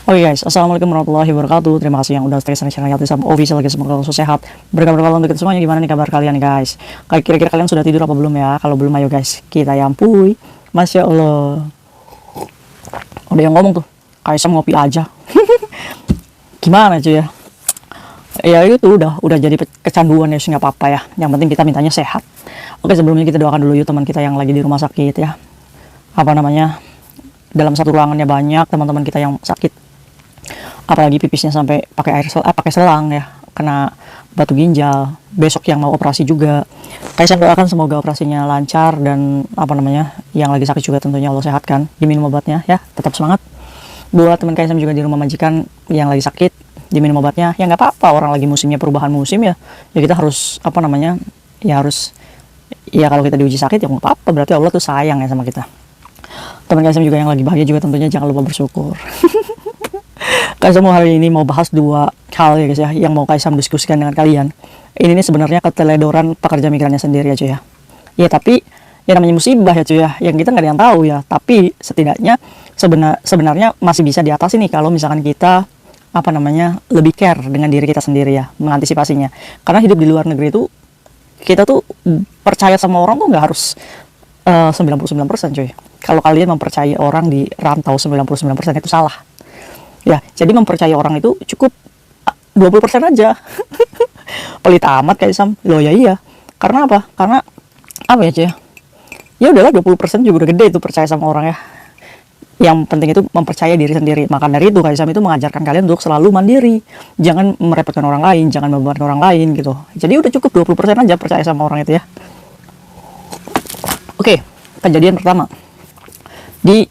Oke guys, assalamualaikum warahmatullahi wabarakatuh. Terima kasih yang udah stay channel Yati sama official lagi, semoga kalian sehat. Berkabar untuk kita semuanya. Gimana nih kabar kalian nih guys? Kira-kira kalian sudah tidur apa belum ya? Kalau belum, ayo guys kita yampuy. Masya Allah, udah yang ngomong tuh kayak sama ngopi aja. Gimana cuy ya? Ya itu udah jadi kecanduan ya, nggak apa-apa ya. Yang penting kita mintanya sehat. Oke, sebelumnya kita doakan dulu yuk teman kita yang lagi di rumah sakit ya. Apa namanya? Dalam satu ruangannya banyak teman-teman kita yang sakit, apalagi pipisnya sampai pakai selang ya, kena batu ginjal. Besok yang mau operasi juga, saya doakan semoga operasinya lancar, dan apa namanya, yang lagi sakit juga tentunya Allah sehatkan, diminum obatnya ya, tetap semangat. Buat teman Kaisam juga di rumah majikan yang lagi sakit, diminum obatnya ya, nggak apa-apa, orang lagi musimnya perubahan musim ya, kita harus apa namanya ya, harus ya, kalau kita diuji sakit ya nggak apa-apa, berarti Allah tuh sayang ya sama kita. Teman Kaisam juga yang lagi bahagia juga tentunya jangan lupa bersyukur. Kaisam hari ini mau bahas dua hal ya guys ya, yang mau Kaisam diskusikan dengan kalian. Ini nih sebenarnya keteledoran pekerja migrannya sendiri ya cuy ya. Ya tapi ya namanya musibah ya cuy ya, yang kita nggak ada yang tahu ya. Tapi setidaknya sebenarnya masih bisa diatasi nih kalau misalkan kita apa namanya lebih care dengan diri kita sendiri ya, mengantisipasinya. Karena hidup di luar negeri itu kita tuh percaya sama orang tuh nggak harus 99% cuy. Kalau kalian mempercayai orang di rantau 99% itu salah. Ya, jadi mempercayai orang itu cukup 20% aja. Pelit amat kayak Sam. Loh ya iya. Karena apa? Karena apa ya cuy? Ya udahlah, 20% juga udah gede itu percaya sama orang ya. Yang penting itu mempercayai diri sendiri. Maka dari itu Kaisam itu mengajarkan kalian untuk selalu mandiri. Jangan merepotkan orang lain, jangan membebankan orang lain gitu. Jadi udah cukup 20% aja percaya sama orang itu ya. Oke, kejadian pertama. Di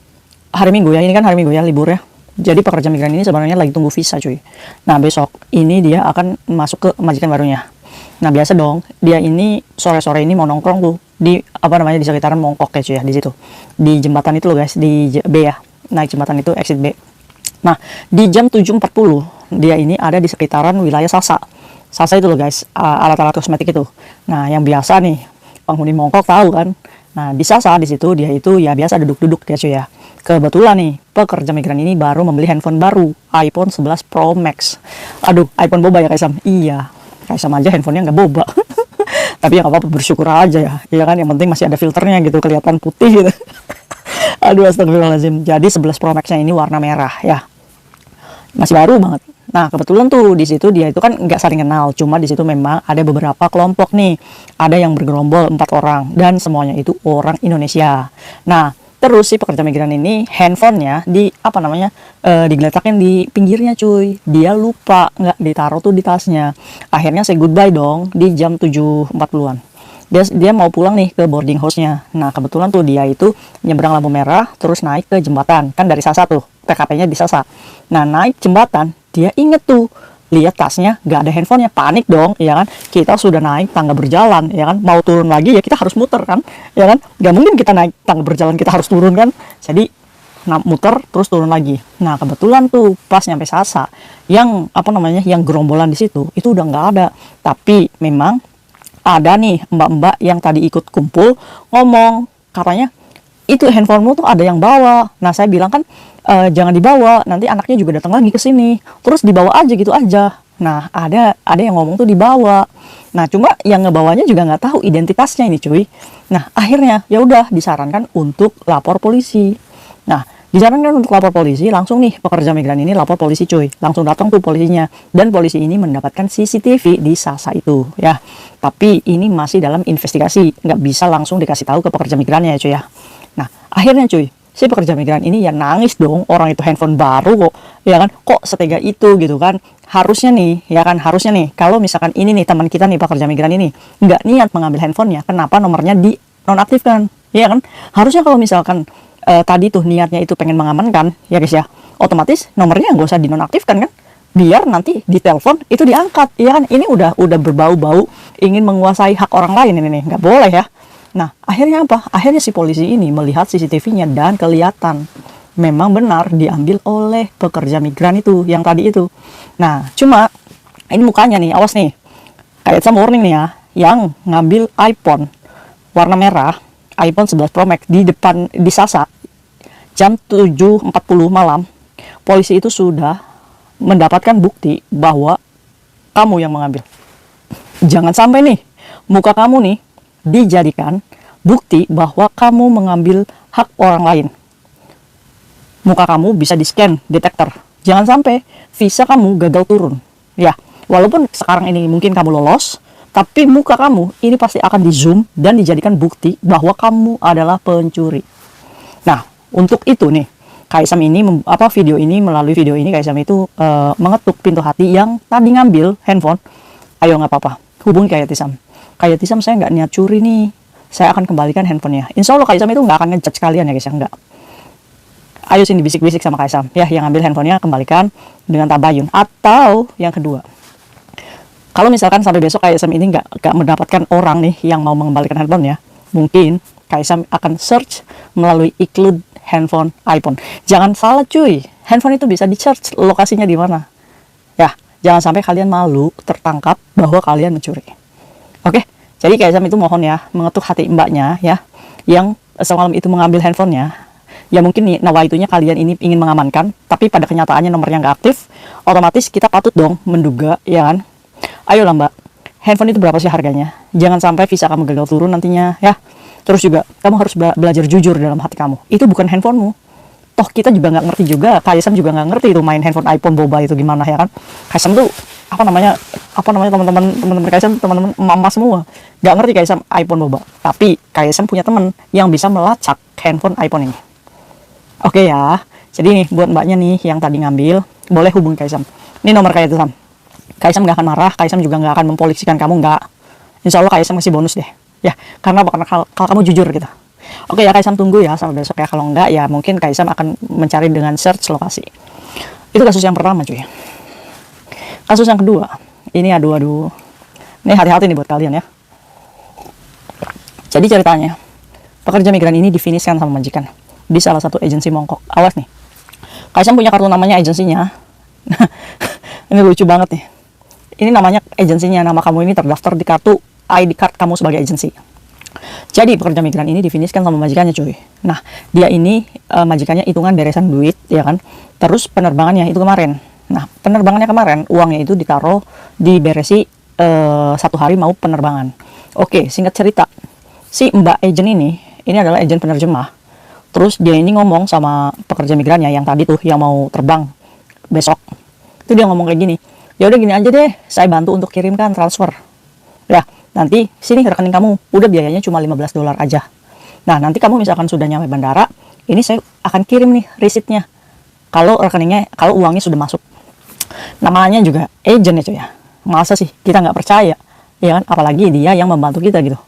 hari Minggu ya, ini kan hari Minggu ya, libur ya. Jadi pekerja migran ini sebenarnya lagi tunggu visa cuy. Nah besok ini dia akan masuk ke majikan barunya. Nah biasa dong, dia ini sore-sore ini mau nongkrong tuh di apa namanya, di sekitaran Mongkok ya cuy ya, di situ. Di jembatan itu loh guys, di B ya. Naik jembatan itu exit B. Nah di jam 7.40 dia ini ada di sekitaran wilayah Sasa. Sasa itu loh guys, alat-alat kosmetik itu. Nah yang biasa nih penghuni Mongkok tahu kan. Nah di Sasa di situ dia itu ya biasa duduk-duduk ya cuy ya. Kebetulan nih pekerja migran ini baru membeli handphone baru, iPhone 11 Pro Max. Aduh, iPhone boba ya Kaisam? Iya, Kaisam aja handphonenya nggak boba. Tapi ya nggak apa-apa, bersyukur aja ya. Iya kan, yang penting masih ada filternya gitu, kelihatan putih gitu. Aduh, astagfirullahaladzim. Jadi 11 Pro Max-nya ini warna merah ya. Masih baru banget. Nah, kebetulan tuh di situ dia itu kan nggak saling kenal, cuma di situ memang ada beberapa kelompok nih. Ada yang bergerombol 4 orang dan semuanya itu orang Indonesia. Nah, terus si pekerja migran ini handphonenya di apa namanya digeletakin di pinggirnya cuy. Dia lupa nggak ditaruh tuh di tasnya. Akhirnya say goodbye dong di jam 7.40-an. Dia mau pulang nih ke boarding house-nya. Nah kebetulan tuh dia itu nyebrang lampu merah terus naik ke jembatan. Kan dari Sasa tuh, PKP-nya di Sasa. Nah naik jembatan, dia inget tuh, lihat tasnya nggak ada handphonenya, panik dong ya kan. Kita sudah naik tangga berjalan ya kan, mau turun lagi ya kita harus muter kan ya kan, nggak mungkin kita naik tangga berjalan kita harus turun kan. Jadi muter terus turun lagi. Nah kebetulan tuh pas nyampe Sasa, yang apa namanya yang gerombolan di situ itu udah nggak ada. Tapi memang ada nih mbak-mbak yang tadi ikut kumpul ngomong, katanya itu handphonemu tuh ada yang bawa. Nah saya bilang kan jangan dibawa, nanti anaknya juga datang lagi ke sini. Terus dibawa aja gitu aja. Nah ada yang ngomong tuh dibawa. Nah cuma yang ngebawanya juga nggak tahu identitasnya ini cuy. Nah akhirnya ya udah disarankan untuk lapor polisi. Nah disarankan untuk lapor polisi, langsung nih pekerja migran ini lapor polisi cuy. Langsung datang tuh polisinya, dan polisi ini mendapatkan CCTV di Sasa itu ya. Tapi ini masih dalam investigasi, nggak bisa langsung dikasih tahu ke pekerja migrannya ya cuy ya. Nah akhirnya cuy, si pekerja migran ini ya nangis dong, orang itu handphone baru kok ya kan, kok setega itu gitu kan. Harusnya nih ya kan, harusnya nih kalau misalkan ini nih teman kita nih pekerja migran ini nggak niat mengambil handphonenya, kenapa nomornya di nonaktifkan ya kan. Harusnya kalau misalkan tadi tuh niatnya itu pengen mengamankan ya guys ya, otomatis nomornya nggak usah dinonaktifkan kan, biar nanti ditelepon itu diangkat ya kan. Ini udah berbau-bau ingin menguasai hak orang lain ini nih, nggak boleh ya. Nah akhirnya apa, akhirnya si polisi ini melihat CCTV-nya dan kelihatan memang benar diambil oleh pekerja migran itu yang tadi itu. Nah cuma ini mukanya nih, awas nih, kayak sama warning nih ya, yang ngambil iPhone warna merah, iPhone 11 Pro Max di depan di Sasa jam 7.40 malam polisi itu sudah mendapatkan bukti bahwa kamu yang mengambil. Jangan sampai nih muka kamu nih dijadikan bukti bahwa kamu mengambil hak orang lain. Muka kamu bisa di-scan detektor. Jangan sampai visa kamu gagal turun. Ya, walaupun sekarang ini mungkin kamu lolos, tapi muka kamu ini pasti akan di-zoom dan dijadikan bukti bahwa kamu adalah pencuri. Nah, untuk itu nih, Kaisam ini melalui video ini Kaisam itu mengetuk pintu hati yang tadi ngambil handphone. Ayo nggak apa-apa, hubungi Kayatisam. Kayatisam, saya nggak niat curi nih, saya akan kembalikan handphonenya. Insya Allah Kaisam itu nggak akan ngejudge kalian ya guys ya, nggak. Ayo sini bisik-bisik sama Kaisam, ya yang ambil handphonenya kembalikan dengan tabayun. Atau yang kedua, kalau misalkan sampai besok Kaisam ini nggak mendapatkan orang nih yang mau mengembalikan handphonenya, mungkin Kaisam akan search melalui iklan handphone iPhone. Jangan salah cuy, handphone itu bisa di-search lokasinya di mana. Ya, jangan sampai kalian malu tertangkap bahwa kalian mencuri. Oke, jadi Kaisam itu mohon ya, mengetuk hati mbaknya ya, yang semalam itu mengambil handphonenya. Ya mungkin nih, nawaitunya kalian ini ingin mengamankan, tapi pada kenyataannya nomornya nggak aktif, otomatis kita patut dong menduga, ya kan? Ayolah mbak, handphone itu berapa sih harganya? Jangan sampai visa kamu gagal turun nantinya, ya. Terus juga, kamu harus belajar jujur dalam hati kamu. Itu bukan handphonemu. Toh kita juga nggak ngerti juga, Kaisam juga nggak ngerti itu main handphone iPhone boba itu gimana, ya kan? Kaisam tuh, teman-teman Kaisam, teman-teman mama semua, nggak ngerti Kaisam iPhone boba. Tapi Kaisam punya teman yang bisa melacak handphone iPhone ini. Oke ya, jadi nih buat mbaknya nih yang tadi ngambil, boleh hubungi Kaisam. Ini nomor Kaisam. Kaisam nggak akan marah, Kaisam juga nggak akan mempolisikan kamu, nggak. Insya Allah Kaisam kasih bonus deh. Ya, karena kalau kamu jujur gitu. Oke ya, Kaisam tunggu ya sampai besok ya. Kalau enggak ya mungkin Kaisam akan mencari dengan search lokasi. Itu kasus yang pertama cuy. Kasus yang kedua, ini aduh. Ini hati-hati nih buat kalian ya. Jadi ceritanya, pekerja migran ini difiniskan sama majikan di salah satu agensi Mongkok. Awas nih, Kaisam punya kartu namanya agensinya. Ini lucu banget nih. Ini namanya agensinya, nama kamu ini terdaftar di kartu ID card kamu sebagai agensi. Jadi pekerja migran ini difiniskan sama majikannya cuy. Nah, dia ini majikannya hitungan beresan duit, ya kan. Terus penerbangannya itu kemarin. Nah, penerbangannya kemarin uangnya itu ditaruh diberesi 1 hari mau penerbangan. Oke, singkat cerita, si Mbak Agent ini adalah agen penerjemah. Terus dia ini ngomong sama pekerja migrannya yang tadi tuh yang mau terbang besok. Itu dia ngomong kayak gini. Ya udah gini aja deh, saya bantu untuk kirimkan transfer. Ya, nanti sini rekening kamu, udah biayanya cuma $15 aja. Nah, nanti kamu misalkan sudah nyampe bandara, ini saya akan kirim nih resitnya. Kalau uangnya sudah masuk. Namanya juga agent ya cuy ya. Masa sih kita nggak percaya? Ya kan, apalagi dia yang membantu kita gitu.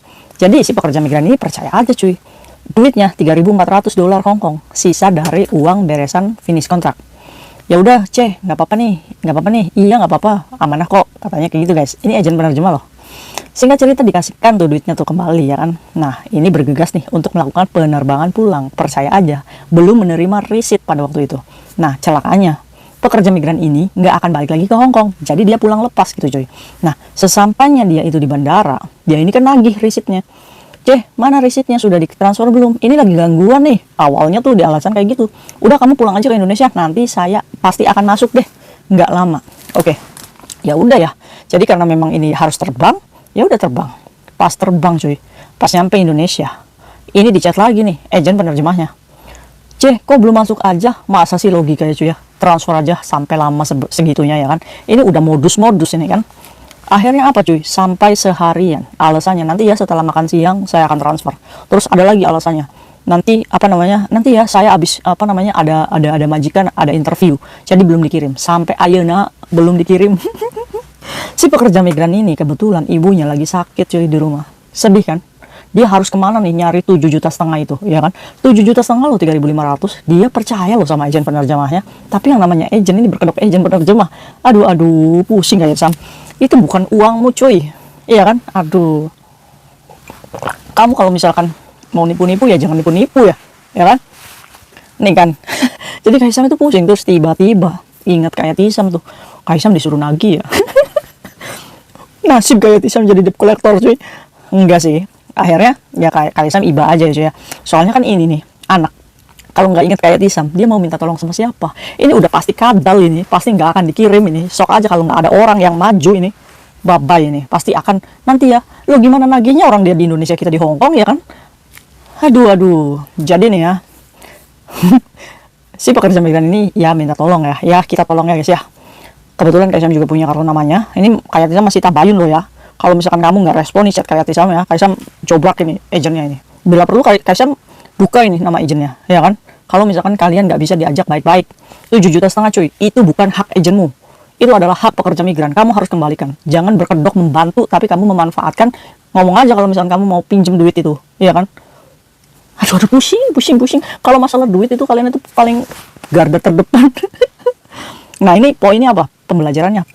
Jadi si pekerja migran ini percaya aja cuy. Duitnya $3.400 Hongkong, sisa dari uang beresan finish kontrak. Ya udah, nggak apa-apa nih. Iya nggak apa-apa, amanah kok, katanya kayak gitu guys. Ini agen penerjemah loh. Singkat cerita dikasihkan tuh duitnya tuh kembali ya kan. Nah ini bergegas nih untuk melakukan penerbangan pulang. Percaya aja, belum menerima receipt pada waktu itu. Nah celakanya, pekerja migran ini nggak akan balik lagi ke Hongkong. Jadi dia pulang lepas gitu coy. Nah sesampainya dia itu di bandara, dia ini kan nagih receipt-nya. Mana resitnya, sudah ditransfer belum? Ini lagi gangguan nih. Awalnya tuh di alasan kayak gitu. Udah kamu pulang aja ke Indonesia, nanti saya pasti akan masuk deh. Nggak lama. Oke. Ya udah ya. Jadi karena memang ini harus terbang, ya udah terbang. Pas terbang cuy, pas nyampe Indonesia, ini dicat lagi nih agen penerjemahnya. Kok belum masuk aja? Masa sih logika ya cuy ya? Transfer aja sampai lama segitunya ya kan? Ini udah modus-modus ini kan? Akhirnya apa cuy? Sampai seharian. Alasannya nanti ya setelah makan siang saya akan transfer. Terus ada lagi alasannya. Nanti Nanti ya saya habis ada majikan, ada interview. Jadi belum dikirim. Sampai ayeuna belum dikirim. Si pekerja migran ini kebetulan ibunya lagi sakit cuy di rumah. Sedih kan? Dia harus kemana nih nyari 7,5 juta itu, ya kan? 7,5 juta loh, 3.500. Dia percaya loh sama agen penerjemahnya. Tapi yang namanya agen ini berkedok agen penerjemah. Aduh, pusing kayak Sam. Itu bukan uangmu cuy. Iya kan? Aduh. Kamu kalau misalkan mau nipu-nipu ya jangan nipu-nipu ya. Ya kan? Nih kan. Jadi Kaisam itu pusing, terus tiba-tiba ingat kayak Tisam tuh. Kaisam disuruh nagih ya. Nasib kayak Tisam jadi debt collector cuy. Enggak sih. Akhirnya ya Kaisam iba aja ya. Soalnya kan ini nih anak Kalau nggak ingat kayak Tisam, dia mau minta tolong sama siapa? Ini udah pasti kadal ini, pasti nggak akan dikirim ini. Sok aja kalau nggak ada orang yang maju ini, babay ini. Pasti akan, nanti ya, lo gimana nagihnya orang dia di Indonesia, kita di Hong Kong ya kan? Aduh. Jadi nih ya, si pekerja migran ini ya minta tolong ya. Ya kita tolong ya guys ya. Kebetulan Kaisam juga punya kartu namanya. Ini kayak Tisam masih tabayun loh ya. Kalau misalkan kamu nggak respon nih chat kayak Tisam ya, Kaisam jobrak ini agentnya ini. Bila perlu Kaisam buka ini nama agentnya, ya kan? Kalau misalkan kalian nggak bisa diajak baik-baik, 7,5 juta cuy, itu bukan hak agentmu, itu adalah hak pekerja migran. Kamu harus kembalikan. Jangan berkedok membantu, tapi kamu memanfaatkan. Ngomong aja kalau misalkan kamu mau pinjem duit itu, ya kan? Aduh pusing. Kalau masalah duit itu kalian itu paling garda terdepan. Nah ini poinnya apa? Pembelajarannya.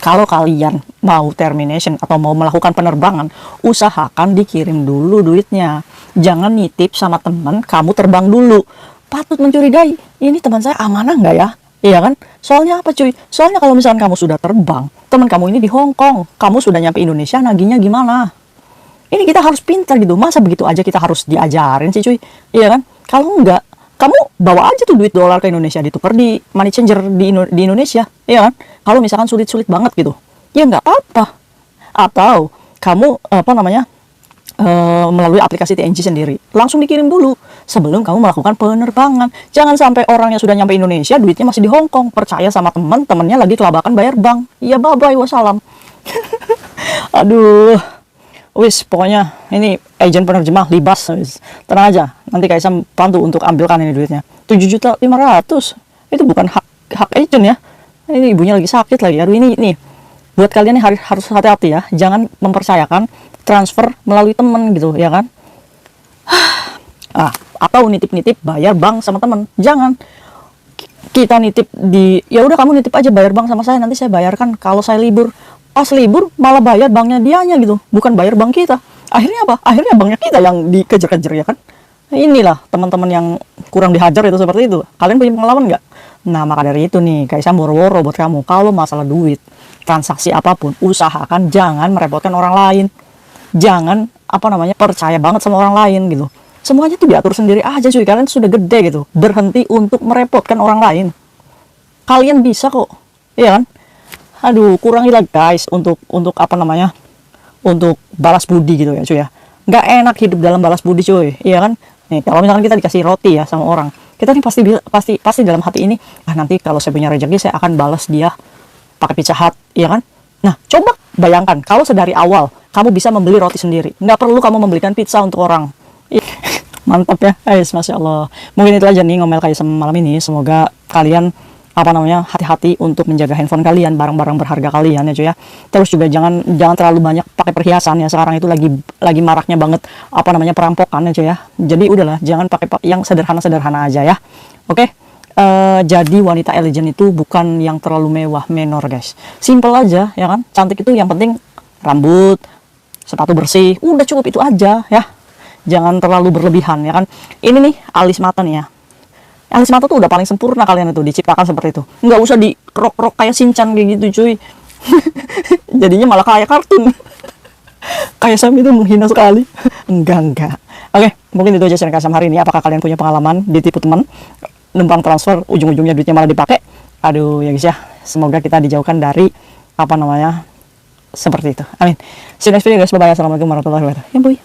Kalau kalian mau termination atau mau melakukan penerbangan, usahakan dikirim dulu duitnya. Jangan nitip sama teman, kamu terbang dulu. Patut mencurigai, ini teman saya amanah nggak ya? Iya kan? Soalnya apa cuy? Soalnya kalau misalkan kamu sudah terbang, teman kamu ini di Hong Kong, kamu sudah nyampe Indonesia, nagihnya gimana? Ini kita harus pintar gitu. Masa begitu aja kita harus diajarin sih cuy? Iya kan? Kalau enggak, kamu bawa aja tuh duit dolar ke Indonesia, ditukar di money changer di Indonesia, ya kan? Kalau misalkan sulit-sulit banget gitu, ya nggak apa-apa. Atau kamu melalui aplikasi TNG sendiri, langsung dikirim dulu sebelum kamu melakukan penerbangan. Jangan sampai orang yang sudah nyampe Indonesia duitnya masih di Hong Kong, percaya sama temannya lagi kelabakan bayar bank. Ya bye-bye wassalam. Aduh. Wis, pokoknya ini agen penerjemah libas. Wis. Tenang aja, nanti Kaisam bantu untuk ambilkan ini duitnya. 7,5 juta, itu bukan hak agen ya. Ini ibunya lagi sakit lagi. Aduh ini nih, buat kalian nih harus hati-hati ya. Jangan mempercayakan transfer melalui teman gitu, ya kan? Atau nitip-nitip bayar bank sama teman. Jangan. Kita nitip ya udah kamu nitip aja bayar bank sama saya, nanti saya bayarkan kalau saya libur. Pas libur malah bayar banknya dianya gitu, bukan bayar bank kita. Akhirnya apa? Akhirnya banknya kita yang dikejar-kejar ya kan? Inilah teman-teman yang kurang dihajar itu seperti itu. Kalian punya pengalaman nggak? Nah maka dari itu nih, Kaisam boro-boro buat kamu. Kalau masalah duit, transaksi apapun, usahakan jangan merepotkan orang lain. Jangan percaya banget sama orang lain gitu. Semuanya tuh diatur sendiri aja cuy. Kalian sudah gede gitu. Berhenti untuk merepotkan orang lain. Kalian bisa kok, iya kan? Aduh, kurangilah guys untuk untuk balas budi gitu ya cuy ya. Nggak enak hidup dalam balas budi cuy, iya kan? Nih kalau misalkan kita dikasih roti ya sama orang, kita nih pasti dalam hati ini, nanti kalau saya punya rezeki saya akan balas dia pakai Pizza Hut, iya kan? Nah coba bayangkan kalau sedari awal kamu bisa membeli roti sendiri, nggak perlu kamu membelikan pizza untuk orang. Mantap ya guys, masya Allah. Mungkin itu aja nih ngomel Kaisam malam ini. Semoga kalian hati-hati untuk menjaga handphone kalian, barang-barang berharga kalian ya cuy ya. Terus juga jangan terlalu banyak pakai perhiasan ya, sekarang itu lagi maraknya banget perampokan ya cuy ya. Jadi udahlah, jangan pakai yang sederhana aja ya. Oke. Jadi wanita elegan itu bukan yang terlalu mewah menor guys, simple aja ya kan. Cantik itu yang penting rambut, sepatu bersih, udah cukup itu aja ya. Jangan terlalu berlebihan ya kan. Ini nih alis mata nih ya. Alis mata tuh udah paling sempurna, kalian itu diciptakan seperti itu. Nggak usah di rok kayak Shinchan kayak gitu cuy. Jadinya malah kayak kartun. Kayak Sam itu menghina sekali. Enggak. Oke, mungkin itu aja sharing Kaisam hari ini. Apakah kalian punya pengalaman ditipu teman, numpang transfer, ujung-ujungnya duitnya malah dipakai? Aduh ya guys ya. Semoga kita dijauhkan dari seperti itu. Amin. See you next video guys. Bye bye. Assalamualaikum warahmatullahi wabarakatuh. Ya boy.